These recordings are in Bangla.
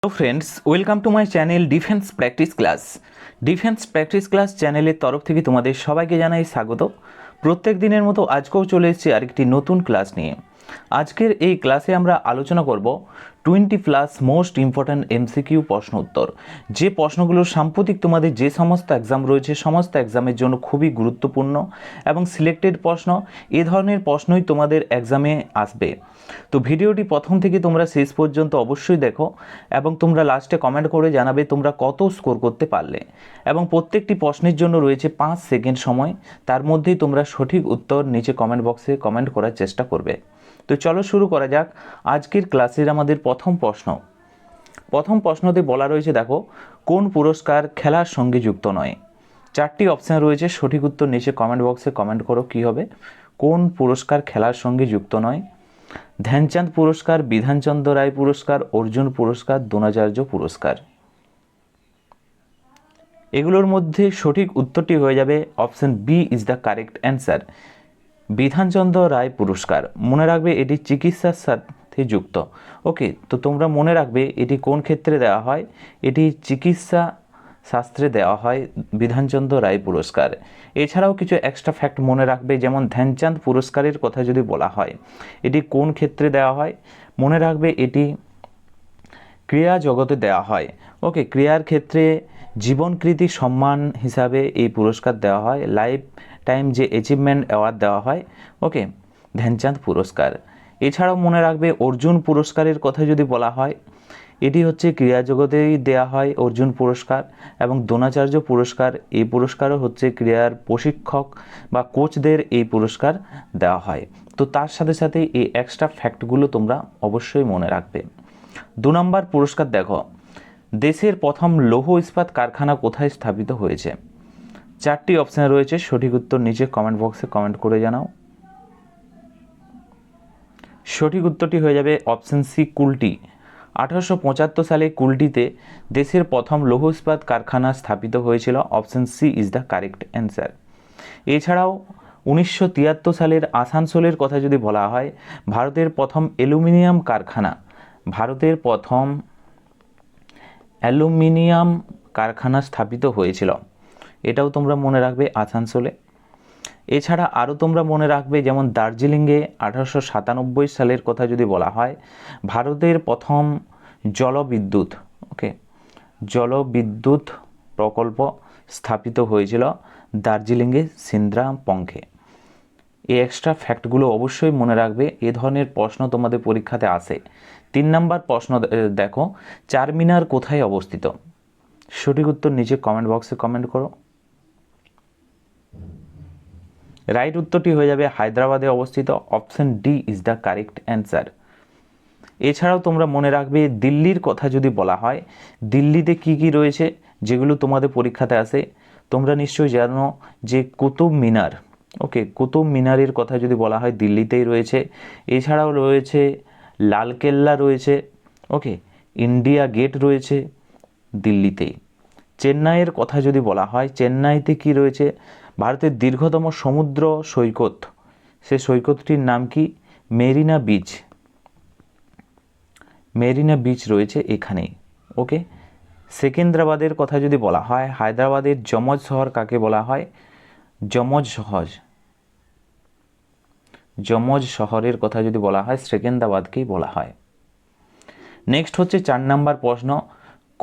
Hello friends, welcome to my channel defence practice class. Defence practice class চ্যানেলের তরফ থেকে তোমাদের সবাইকে জানাই স্বাগত। প্রত্যেক দিনের মতো আজকেও চলে এসেছি আরেকটি নতুন ক্লাস নিয়ে। আজকের এই ক্লাসে আমরা আলোচনা করব 20+ মোস্ট ইম্পর্ট্যান্ট এমসিকিউ প্রশ্ন উত্তর। যে প্রশ্নগুলো সাম্প্রতিক তোমাদের যে সমস্ত এক্সাম রয়েছে সমস্ত এক্সামের জন্য খুবই গুরুত্বপূর্ণ এবং সিলেক্টেড প্রশ্ন, এ ধরনের প্রশ্নই তোমাদের এক্সামে আসবে। তো ভিডিওটি প্রথম থেকে তোমরা শেষ পর্যন্ত অবশ্যই দেখো এবং তোমরা লাস্টে কমেন্ট করে জানাবে তোমরা কত স্কোর করতে পারলে। এবং প্রত্যেকটি প্রশ্নের জন্য রয়েছে 5 সেকেন্ড সময়, তার মধ্যেই তোমরা সঠিক উত্তর নিচে কমেন্ট বক্সে কমেন্ট করার চেষ্টা করবে। তো চলো শুরু করা যাক আজকের ক্লাসের আমাদের প্রথম প্রশ্নতে বলা রয়েছে, দেখো, কোন পুরস্কার খেলার সঙ্গে যুক্ত নয়? 4টি অপশান রয়েছে, সঠিক উত্তর নিচে কমেন্ট বক্সে কমেন্ট করো কী হবে। কোন পুরস্কার খেলার সঙ্গে যুক্ত নয়? ধ্যানচাঁদ পুরস্কার, বিধানচন্দ্র রায় পুরস্কার, অর্জুন পুরস্কার, দ্রোণাচার্য পুরস্কার। এগুলোর মধ্যে সঠিক উত্তরটি হয়ে যাবে option B is the correct answer, Bidhan Chandra Roy পুরস্কার। মনে রাখবে এটি চিকিৎসার সাথে যুক্ত। ওকে, তো তোমরা মনে রাখবে এটি কোন ক্ষেত্রে দেওয়া হয়। এটি চিকিৎসা শাস্ত্রে দেওয়া হয় বিধানচন্দ্র রায় পুরস্কার। এছাড়াও কিছু এক্সট্রা ফ্যাক্ট মনে রাখবে, যেমন ধ্যানচাঁদ পুরস্কারের কথা যদি বলা হয় এটি কোন ক্ষেত্রে দেওয়া হয়, মনে রাখবে এটি ক্রীড়া জগতে দেওয়া হয়। ওকে, ক্রীড়ার ক্ষেত্রে জীবনকৃতি সম্মান হিসাবে এই পুরস্কার দেওয়া হয়, লাইফ টাইম যে অ্যাচিভমেন্ট অ্যাওয়ার্ড দেওয়া হয়। ওকে, ধ্যানচাঁদ পুরস্কার। এছাড়াও মনে রাখবে অর্জুন পুরস্কারের কথা যদি বলা হয় এটি হচ্ছে ক্রীড়া জগতেই দেওয়া হয় অর্জুন পুরস্কার। এবং দ্রোণাচার্য পুরস্কার, এই পুরস্কারও হচ্ছে ক্রীড়ার প্রশিক্ষক বা কোচদের এই পুরস্কার দেওয়া হয়। তো তার সাথে সাথে এই এক্সট্রা ফ্যাক্টগুলো তোমরা অবশ্যই মনে রাখবে। 2 নম্বর পুরস্কার দেখো, দেশের প্রথম লৌহ ইস্পাত কারখানা কোথায় স্থাপিত হয়েছে? 4টি অপশান রয়েছে, সঠিক উত্তর নিচে কমেন্ট বক্সে কমেন্ট করে জানাও। সঠিক উত্তরটি হয়ে যাবে অপশন সি, কুলটি। 1875 সালে কুলটিতে দেশের প্রথম লৌহ ইস্পাত কারখানা স্থাপিত হয়েছিল। Option C is the correct answer. এছাড়াও 1973 সালের আসানসোলের কথা যদি বলা হয়, ভারতের প্রথম অ্যালুমিনিয়াম কারখানা স্থাপিত হয়েছিল। এটাও তোমরা মনে রাখবে আসানসোলে। এছাড়া আরও তোমরা মনে রাখবে, যেমন দার্জিলিংয়ে 1897 সালের কথা যদি বলা হয়, ভারতের প্রথম জলবিদ্যুৎ প্রকল্প স্থাপিত হয়েছিল দার্জিলিংয়ে সিন্দ্রাপঙ্খে। এই এক্সট্রা ফ্যাক্টগুলো অবশ্যই মনে রাখবে, এ ধরনের প্রশ্ন তোমাদের পরীক্ষাতে আসে। 3 নম্বর প্রশ্ন দেখো, চারমিনার কোথায় অবস্থিত? সঠিক উত্তর নিচে কমেন্ট বক্সে কমেন্ট করো। রাইট উত্তরটি হয়ে যাবে হায়দ্রাবাদে অবস্থিত। Option D is the correct answer. এছাড়াও তোমরা মনে রাখবে দিল্লির কথা যদি বলা হয়, দিল্লিতে কি কি রয়েছে যেগুলো তোমাদের পরীক্ষাতে আসে। তোমরা নিশ্চয়ই জানো যে কুতুব মিনার। ওকে, কুতুব মিনারের কথা যদি বলা হয় দিল্লিতেই রয়েছে। এছাড়াও রয়েছে লালকেল্লা রয়েছে। ওকে, ইন্ডিয়া গেট রয়েছে দিল্লিতেই। চেন্নাইয়ের কথা যদি বলা হয়, চেন্নাইতে কি রয়েছে? ভারতের দীর্ঘতম সমুদ্র সৈকত, সে সৈকতটির নাম কি? মেরিনা বিচ রয়েছে এখানেই। ওকে, সেকেন্দ্রাবাদের কথা যদি বলা হয়, হায়দ্রাবাদের যমজ শহর কাকে বলা হয়? যমজ শহরের কথা যদি বলা হয় সেকেন্দ্রাবাদকেই বলা হয়। নেক্সট হচ্ছে 4 নম্বর প্রশ্ন,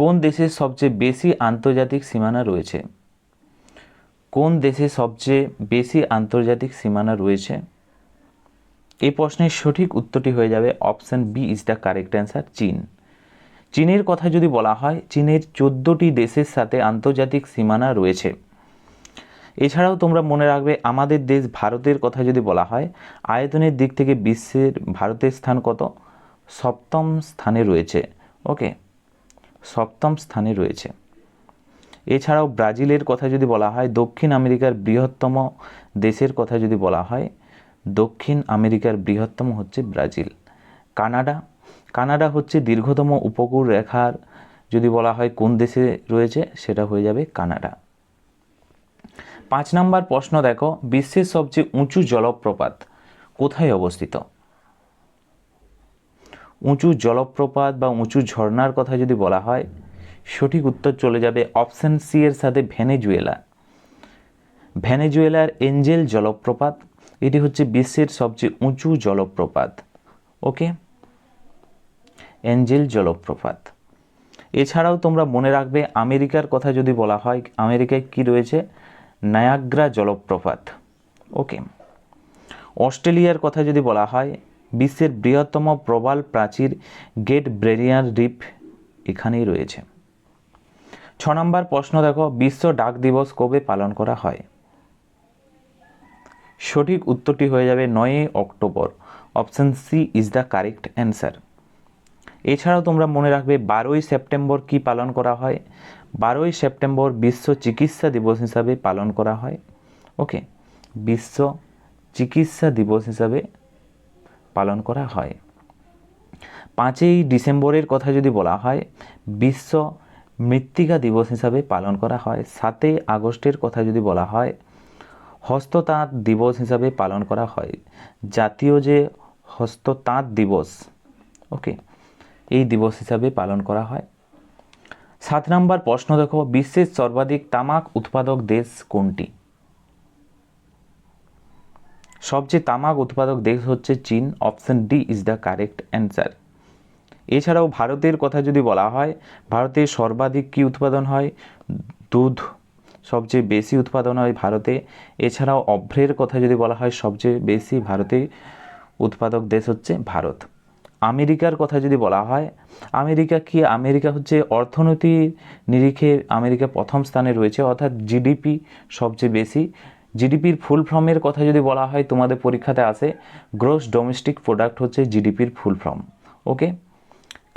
কোন দেশের সবচেয়ে বেশি আন্তর্জাতিক সীমানা রয়েছে? কোন দেশে সবচেয়ে বেশি আন্তর্জাতিক সীমানা রয়েছে? এই প্রশ্নের সঠিক উত্তরটি হয়ে যাবে option B is the correct answer, চীন। চীনের কথা যদি বলা হয়, চীনের 14টি দেশের সাথে আন্তর্জাতিক সীমানা রয়েছে। এছাড়াও তোমরা মনে রাখবে আমাদের দেশ ভারতের কথা যদি বলা হয়, আয়তনের দিক থেকে বিশ্বের ভারতের স্থান কত? 7ম স্থানে রয়েছে। ওকে, 7ম স্থানে রয়েছে। এছাড়াও ব্রাজিলের কথা যদি বলা হয়, দক্ষিণ আমেরিকার বৃহত্তম দেশের কথা যদি বলা হয়, দক্ষিণ আমেরিকার বৃহত্তম হচ্ছে ব্রাজিল। কানাডা হচ্ছে দীর্ঘতম উপকূল রেখার যদি বলা হয় কোন দেশে রয়েছে, সেটা হয়ে যাবে কানাডা। 5 নম্বর প্রশ্ন দেখো, বিশ্বের সবচেয়ে উঁচু জলপ্রপাত কোথায় অবস্থিত? উঁচু জলপ্রপাত বা উঁচু ঝর্ণার কথা যদি বলা হয়, সঠিক উত্তর চলে যাবে অপশন সি এর সাথে ভেনেজুয়েলা। ভেনেজুয়েলার এঞ্জেল জলপ্রপাত, এটি হচ্ছে বিশ্বের সবচেয়ে উঁচু জলপ্রপাত। ওকে, এঞ্জেল জলপ্রপাত। এছাড়াও তোমরা মনে রাখবে আমেরিকার কথা যদি বলা হয়, আমেরিকায় কি রয়েছে, নায়াগ্রা জলপ্রপাত। ওকে, অস্ট্রেলিয়ার কথা যদি বলা হয়, বিশ্বের বৃহত্তম প্রবাল প্রাচীর গ্রেট ব্যারিয়ার রিফ এখানেই রয়েছে। 6 নম্বর প্রশ্ন দেখো, বিশ্ব ডাক দিবস কবে পালন করা হয়? সঠিক উত্তরটি হয়ে যাবে 9 October. Option C is the correct answer. এছাড়াও তোমরা মনে রাখবে 12ই সেপ্টেম্বর কি পালন করা হয়? 12ই সেপ্টেম্বর বিশ্ব চিকিৎসা দিবস হিসাবে পালন করা হয়। ওকে, বিশ্ব চিকিৎসা দিবস হিসাবে পালন করা হয়। 5ই ডিসেম্বরের কথা যদি বলা হয়, বিশ্ব মৃত্তিকা দিবস হিসাবে পালন করা হয়। 7ই আগস্টের কথা যদি বলা হয়, হস্ততাঁত দিবস হিসাবে পালন করা হয়। জাতীয় যে হস্ততাঁত দিবস, ওকে, এই দিবস হিসাবে পালন করা হয়। 7 নম্বর প্রশ্ন দেখো, বিশ্বের সর্বাধিক তামাক উৎপাদক দেশ কোনটি? সবচেয়ে তামাক উৎপাদক দেশ হচ্ছে চীন। Option D is the correct answer. এছাড়াও ভারতের কথা যদি বলা হয়, ভারতে সর্বাধিক কি উৎপাদন হয়? দুধ সবচেয়ে বেশি উৎপাদন হয় ভারতে। এছাড়াও অভ্রের কথা যদি বলা হয়, সবচেয়ে বেশি ভারতে উৎপাদক দেশ হচ্ছে ভারত। আমেরিকার কথা যদি বলা হয়, আমেরিকা হচ্ছে অর্থনীতির নিরিখে আমেরিকা প্রথম স্থানে রয়েছে, অর্থাৎ জিডিপি সবচেয়ে বেশি। জিডিপির ফুল ফর্মের কথা যদি বলা হয়, তোমাদের পরীক্ষাতে আসে, গ্রস ডোমেস্টিক প্রোডাক্ট হচ্ছে জিডিপির ফুল ফর্ম। ওকে,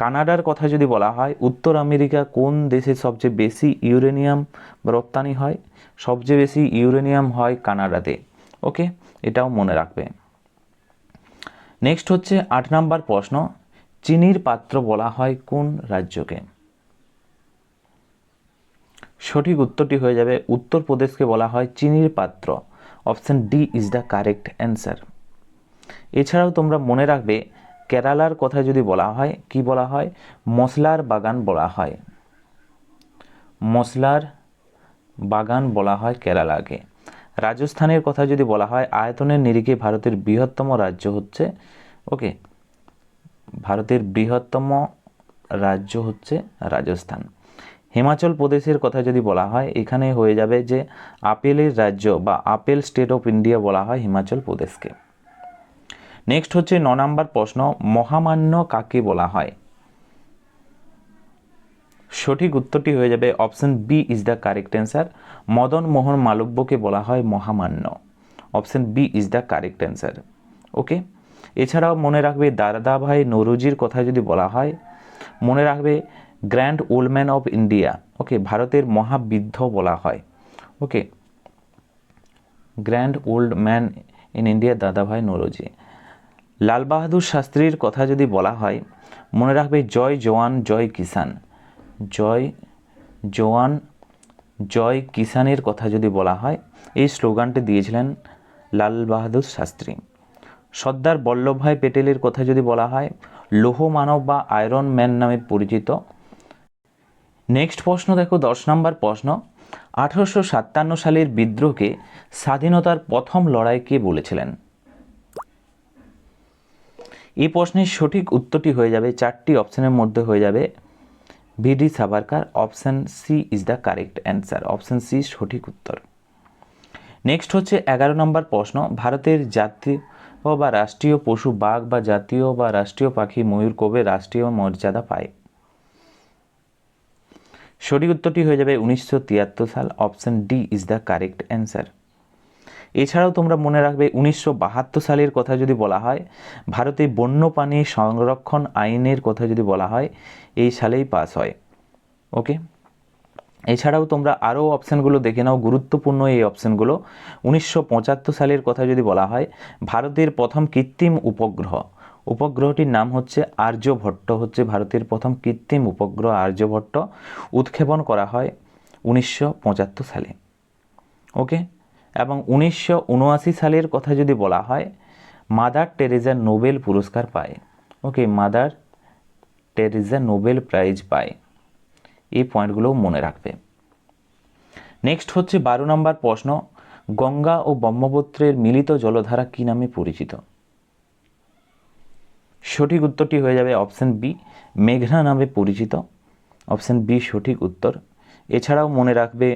কানাডার কথা যদি বলা হয়, উত্তর আমেরিকা কোন দেশে সবচেয়ে বেশি ইউরেনিয়াম রপ্তানি হয়? সবচেয়ে বেশি ইউরেনিয়াম হয় কানাডাতে। ওকে, এটাও মনে রাখবে। নেক্সট হচ্ছে 8 নম্বর প্রশ্ন, চিনির পাত্র বলা হয় কোন রাজ্যকে? সঠিক উত্তরটি হয়ে যাবে উত্তরপ্রদেশকে বলা হয় চিনির পাত্র। Option D is the correct answer. এছাড়াও তোমরা মনে রাখবে কেরালার কথা যদি বলা হয়, কি বলা হয়? মশলার বাগান বলা হয়। মশলার বাগান বলা হয় কেরালাকে। রাজস্থানের কথা যদি বলা হয়, আয়তনের নিরিখে ভারতের বৃহত্তম রাজ্য হচ্ছে, ওকে, ভারতের বৃহত্তম রাজ্য হচ্ছে রাজস্থান। হিমাচল প্রদেশের কথা যদি বলা হয়, এখানে হয়ে যাবে যে আপেলের রাজ্য বা আপেল স্টেট অফ ইন্ডিয়া বলা হয় হিমাচল প্রদেশকে। নেক্সট হচ্ছে 9 নম্বর প্রশ্ন, মহামান্য কাকে বলা হয়? সঠিক উত্তরটি হয়ে যাবে option B is the correct answer. Madan Mohan মালব্যকে বলা হয় মহামান্য। Option B is the correct answer. Okay, এছাড়াও মনে রাখবে দাদাভাই নৌরোজির কথা যদি বলা হয়, মনে রাখবে grand old man of India, okay, ভারতের মহাবৃদ্ধ বলা হয়। Okay, grand old man in India Dadabhai Naoroji. Lal Bahadur শাস্ত্রীর কথা যদি বলা হয়, মনে রাখবে জয় জওয়ান জয় কিষান। জয় জওয়ান জয় কিষানের কথা যদি বলা হয়, এই স্লোগানটি দিয়েছিলেন লাল বাহাদুর শাস্ত্রী। সর্দার বল্লভভাই প্যাটেলের কথা যদি বলা হয়, লৌহ মানব বা আয়রন ম্যান নামে পরিচিত। নেক্সট প্রশ্ন দেখো, 10 নম্বর প্রশ্ন, 1857 সালের বিদ্রোহকে স্বাধীনতার প্রথম লড়াই কে বলেছিলেন? এই প্রশ্নের সঠিক উত্তরটি হয়ে যাবে 4টি অপশনের মধ্যে হয়ে যাবে V D Savarkar. Option C is the correct answer. Option C সঠিক উত্তর। নেক্সট হচ্ছে 11 নম্বর প্রশ্ন, ভারতের জাতীয় বা রাষ্ট্রীয় পশু বাঘ বা জাতীয় বা রাষ্ট্রীয় পাখি ময়ূর কবে রাষ্ট্রীয় মর্যাদা পায়? সঠিক উত্তরটি হয়ে যাবে 1973 সাল। Option D is the correct answer. এছাড়াও তোমরা মনে রাখবে 1972 সালের কথা যদি বলা হয়, ভারতে বন্যপ্রাণী সংরক্ষণ আইনের কথা যদি বলা হয়, এই সালেই পাস হয়। ওকে, এছাড়াও তোমরা আরও অপশানগুলো দেখে নাও, গুরুত্বপূর্ণ এই অপশানগুলো। 1975 সালের কথা যদি বলা হয়, ভারতের প্রথম কৃত্রিম উপগ্রহটির নাম হচ্ছে আর্যভট্ট, হচ্ছে ভারতের প্রথম কৃত্রিম উপগ্রহ আর্যভট্ট, উৎক্ষেপণ করা হয় 1975 সালে। ওকে, এবং 1979 সালের কথা যদি বলা হয়, মাদার টেরেজা নোবেল পুরস্কার পায়। ওকে, মাদার টেরেসা নোবেল প্রাইজ পায়। এই পয়েন্টগুলোও মনে রাখবে। নেক্সট হচ্ছে 12 নম্বর প্রশ্ন, গঙ্গা ও ব্রহ্মপুত্রের মিলিত জলধারা কি নামে পরিচিত? সঠিক উত্তরটি হয়ে যাবে অপশন বি, মেঘনা নামে পরিচিত। অপশন বি সঠিক উত্তর। এছাড়াও মনে রাখবে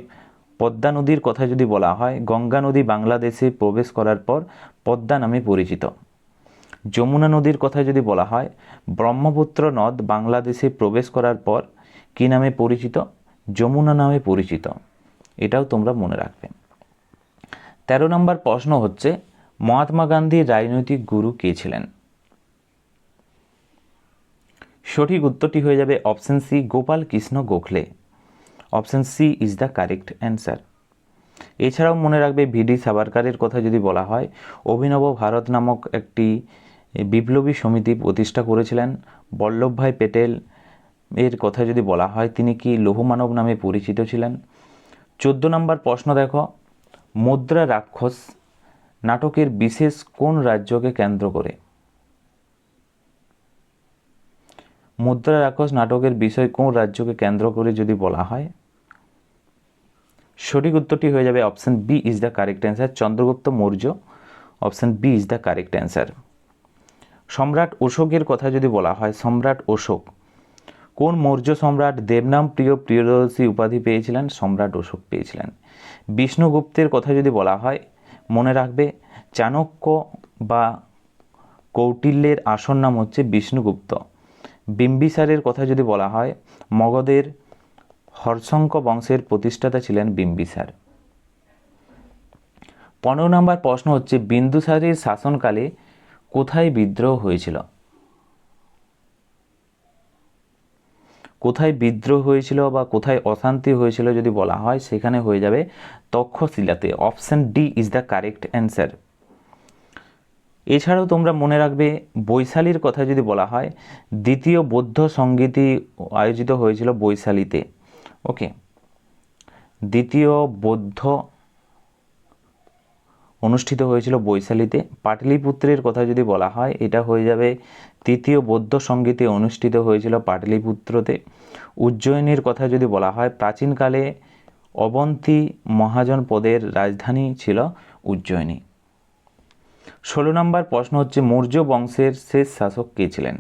পদ্মা নদীর কথা যদি বলা হয়, গঙ্গা নদী বাংলাদেশে প্রবেশ করার পর পদ্মা নামে পরিচিত। যমুনা নদীর কথা যদি বলা হয়, ব্রহ্মপুত্র নদ বাংলাদেশে প্রবেশ করার পর কী নামে পরিচিত? যমুনা নামে পরিচিত। এটাও তোমরা মনে রাখবে। 13 নম্বর প্রশ্ন হচ্ছে, মহাত্মা গান্ধীর রাজনৈতিক গুরু কে ছিলেন? সঠিক উত্তরটি হয়ে যাবে option C, Gopal Krishna Gokhale. Option C is the correct answer. এছাড়াও মনে রাখবে ভিডি সাভারকারের কথা যদি বলা হয়, অভিনব ভারত নামক একটি বিপ্লবী সমিতি প্রতিষ্ঠা করেছিলেন। বল্লভভাই প্যাটেল এর কথা যদি বলা হয়, তিনি কি লৌহমানব নামে পরিচিত ছিলেন? 14 নম্বর প্রশ্ন দেখো, মুদ্রা রাক্ষস নাটকের বিশেষ কোন রাজ্যকে কেন্দ্র করে? মুদ্রা রাক্ষস নাটকের বিষয় কোন রাজ্যকে কেন্দ্র করে যদি বলা হয়, সঠিক উত্তরটি হয়ে যাবে option B is the correct answer, Chandragupta Maurya. Option B is the correct answer. সম্রাট অশোকের কথা যদি বলা হয়, সম্রাট অশোক কোন মৌর্য সম্রাট দেবনাম প্রিয় প্রিয়দর্শী উপাধি পেয়েছিলেন? সম্রাট অশোক পেয়েছিলেন। বিষ্ণুগুপ্তের কথা যদি বলা হয়, মনে রাখবে চাণক্য বা কৌটিল্যের আসল নাম হচ্ছে বিষ্ণুগুপ্ত। বিম্বিসারের কথা যদি বলা হয়, মগধের হর্ষঙ্ক বংশের প্রতিষ্ঠাতা ছিলেন বিম্বিসার। 15 নম্বর প্রশ্ন হচ্ছে, বিন্দুসারের শাসনকালে কোথায় বিদ্রোহ হয়েছিল? কোথায় বিদ্রোহ হয়েছিল বা কোথায় অশান্তি হয়েছিল যদি বলা হয়, সেখানে হয়ে যাবে তক্ষশিলাতে। Option D is the correct answer. এছাড়াও তোমরা মনে রাখবে বৈশালীর কথা যদি বলা হয়, দ্বিতীয় বৌদ্ধ সংগীতি আয়োজিত হয়েছিল বৈশালীতে। ওকে, দ্বিতীয় বৌদ্ধ অনুষ্ঠিত হয়েছিল বৈশালীতে। পাটলিপুত্রের কথা যদি বলা হয়, এটা হয়ে যাবে তৃতীয় বৌদ্ধ সংগীতি অনুষ্ঠিত হয়েছিল পাটলিপুত্রতে। উজ্জয়িনীর কথা যদি বলা হয়, প্রাচীনকালে অবন্তী মহাজনপদের রাজধানী ছিল উজ্জয়িনী। 16 নম্বর প্রশ্ন হচ্ছে, মৌর্য বংশের শেষ শাসক কে ছিলেন?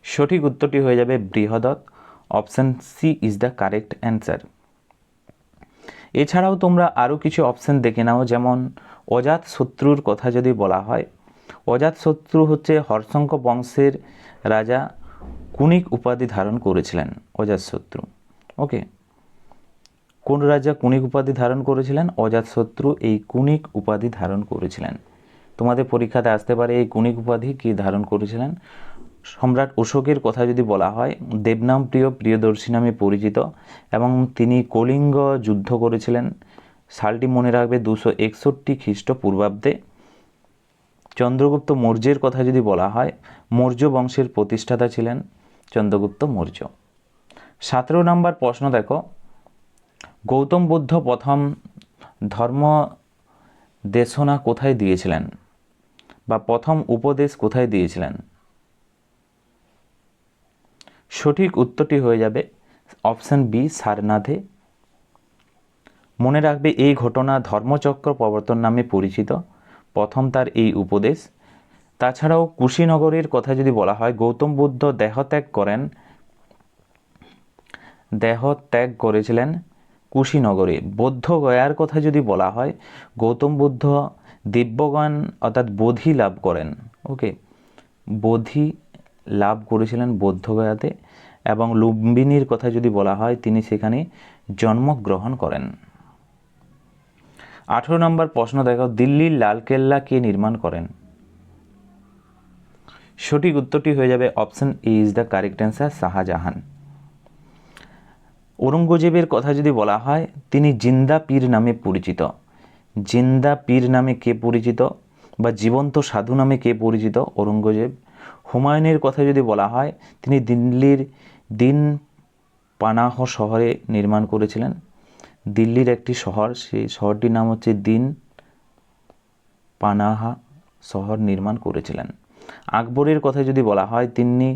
সঠিক উত্তরটি হয়ে যাবে Brihadatta. Option C is the correct answer. এছাড়াও তোমরা আরও কিছু অপশন দেখে নাও, যেমন অজাতশত্রুর কথা যদি বলা হয়, অজাতশত্রু হচ্ছে হর্ষঙ্ক বংশের রাজা, কুনিক উপাধি ধারণ করেছিলেন অজাতশত্রু। ওকে, কোন রাজা কুনিক উপাধি ধারণ করেছিলেন? অজাতশত্রু এই কুনিক উপাধি ধারণ করেছিলেন। তোমাদের পরীক্ষাতে আসতে পারে এই কুনিক উপাধি কি ধারণ করেছিলেন। সম্রাট অশোকের কথা যদি বলা হয়, দেবনাম প্রিয় প্রিয়দর্শী নামে পরিচিত এবং তিনি কলিঙ্গ যুদ্ধ করেছিলেন। সালটি মনে রাখবে 261 খ্রিস্টপূর্বাব্দে। চন্দ্রগুপ্ত মৌর্যের কথা যদি বলা হয়, মৌর্য বংশের প্রতিষ্ঠাতা ছিলেন চন্দ্রগুপ্ত মৌর্য। 17 নম্বর প্রশ্ন দেখো, গৌতম বুদ্ধ প্রথম ধর্ম দেশনা কোথায় দিয়েছিলেন বা প্রথম উপদেশ কোথায় দিয়েছিলেন? সঠিক উত্তরটি হয়ে যাবে অপশন বি, সারনাথে। মনে রাখবে এই ঘটনা ধর্মচক্র প্রবর্তন নামে পরিচিত, প্রথম তার এই উপদেশ। তাছাড়াও কুশীনগরের কথা যদি বলা হয়, গৌতম বুদ্ধ দেহত্যাগ করেছিলেন কুশীনগরে। বৌদ্ধগয়ার কথা যদি বলা হয়, গৌতম বুদ্ধ দিব্যজ্ঞান অর্থাৎ বোধি লাভ করেন। ওকে, বোধি লাভ করেছিলেন বৌদ্ধগয়াতে। এবং লুম্বিনীর কথা যদি বলা হয়, তিনি সেখানে জন্মগ্রহণ করেন। 18 নম্বর প্রশ্ন দেখো, দিল্লির লালকেল্লা কে নির্মাণ করেন? সঠিক উত্তরটি হয়ে যাবে option A is the correct answer, Shah Jahan. ঔরঙ্গজেবের কথা যদি বলা হয়, তিনি জিন্দা পীর নামে পরিচিত। জিন্দা পীর নামে কে পরিচিত বা জীবন্ত সাধু নামে কে পরিচিত? ঔরঙ্গজেব। হুমায়ুনের কথা যদি বলা হয়, তিনি দিল্লির দিন পানাহ শহরে নির্মাণ করেছিলেন। দিল্লির একটি শহর, সেই শহরটির নাম হচ্ছে দিন পানাহা শহর নির্মাণ করেছিলেন। আকবরের কথা যদি বলা হয়, তিনি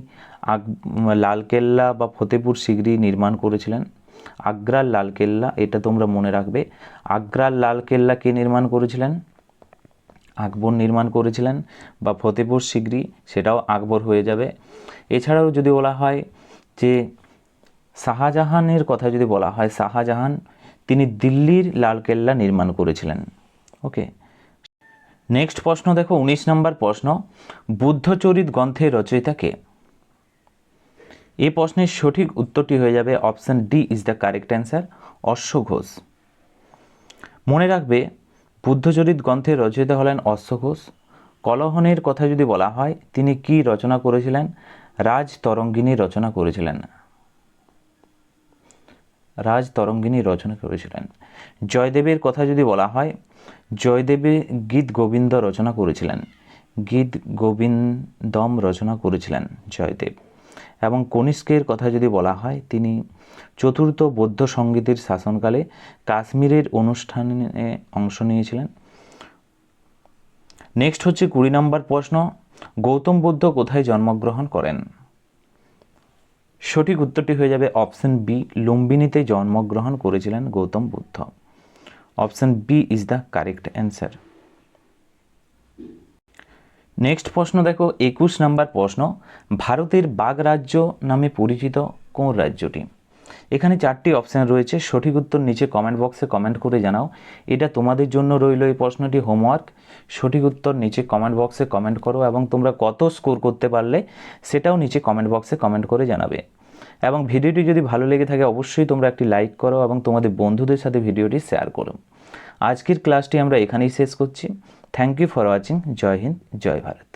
লালকেল্লা বা ফতেপুর সিকরি নির্মাণ করেছিলেন। আগ্রার লালকেল্লা, এটা তোমরা মনে রাখবে। আগ্রার লালকেল্লা কে নির্মাণ করেছিলেন? আকবর নির্মাণ করেছিলেন। বা ফতেপুর সিকরি, সেটাও আকবর হয়ে যাবে। এছাড়াও যদি বলা হয় যে শাহজাহানের কথা যদি বলা হয়, শাহজাহান তিনি দিল্লির লালকেল্লা নির্মাণ করেছিলেন। ওকে, নেক্সট প্রশ্ন দেখো, 19 নম্বর প্রশ্ন, বুদ্ধচরিত গ্রন্থের রচয়িতা কে? এই প্রশ্নের সঠিক উত্তরটি হয়ে যাবে option D is the correct answer, অশ্ব ঘোষ। মনে রাখবে বুদ্ধচরিত গ্রন্থের রচয়িতা হলেন অশ্ব ঘোষ। কলহনের কথা যদি বলা হয়, তিনি কি রচনা করেছিলেন? রাজতরঙ্গিনী রচনা করেছিলেন। রাজতরঙ্গিনী রচনা করেছিলেন। জয়দেবের কথা যদি বলা হয়, জয়দেবে গীত গোবিন্দ রচনা করেছিলেন। গীত গোবিন্দম রচনা করেছিলেন জয়দেব। এবং কনিষ্কের কথা যদি বলা হয়, তিনি চতুর্থ বৌদ্ধ সঙ্গীতের শাসনকালে কাশ্মীরের অনুষ্ঠানে অংশ নিয়েছিলেন। নেক্সট হচ্ছে 20 নম্বর প্রশ্ন, গৌতম বুদ্ধ কোথায় জন্মগ্রহণ করেন? সঠিক উত্তরটি হয়ে যাবে অপশন বি, লুম্বিনীতে জন্মগ্রহণ করেছিলেন Gautam Buddha. Option B is the correct answer. Next প্রশ্ন দেখো, 21 নম্বর প্রশ্ন, ভারতের বাঘ রাজ্য নামে পরিচিত কোন রাজ্যটি? এখানে 4টি অপশান রয়েছে। সঠিক উত্তর নিচে কমেন্ট বক্সে কমেন্ট করে জানাও। এটা তোমাদের জন্য রইল এই প্রশ্নটি হোমওয়ার্ক। সঠিক উত্তর নিচে কমেন্ট বক্সে কমেন্ট করো এবং তোমরা কত স্কোর করতে পারলে সেটাও নিচে কমেন্ট বক্সে কমেন্ট করে জানাবে। এবং ভিডিওটি যদি ভালো লেগে থাকে অবশ্যই তোমরা একটি লাইক করো এবং তোমাদের বন্ধুদের সাথে ভিডিওটি শেয়ার করো। আজকের ক্লাসটি আমরা এখানেই শেষ করছি। Thank you for watching. জয় হিন্দ, জয় ভারত।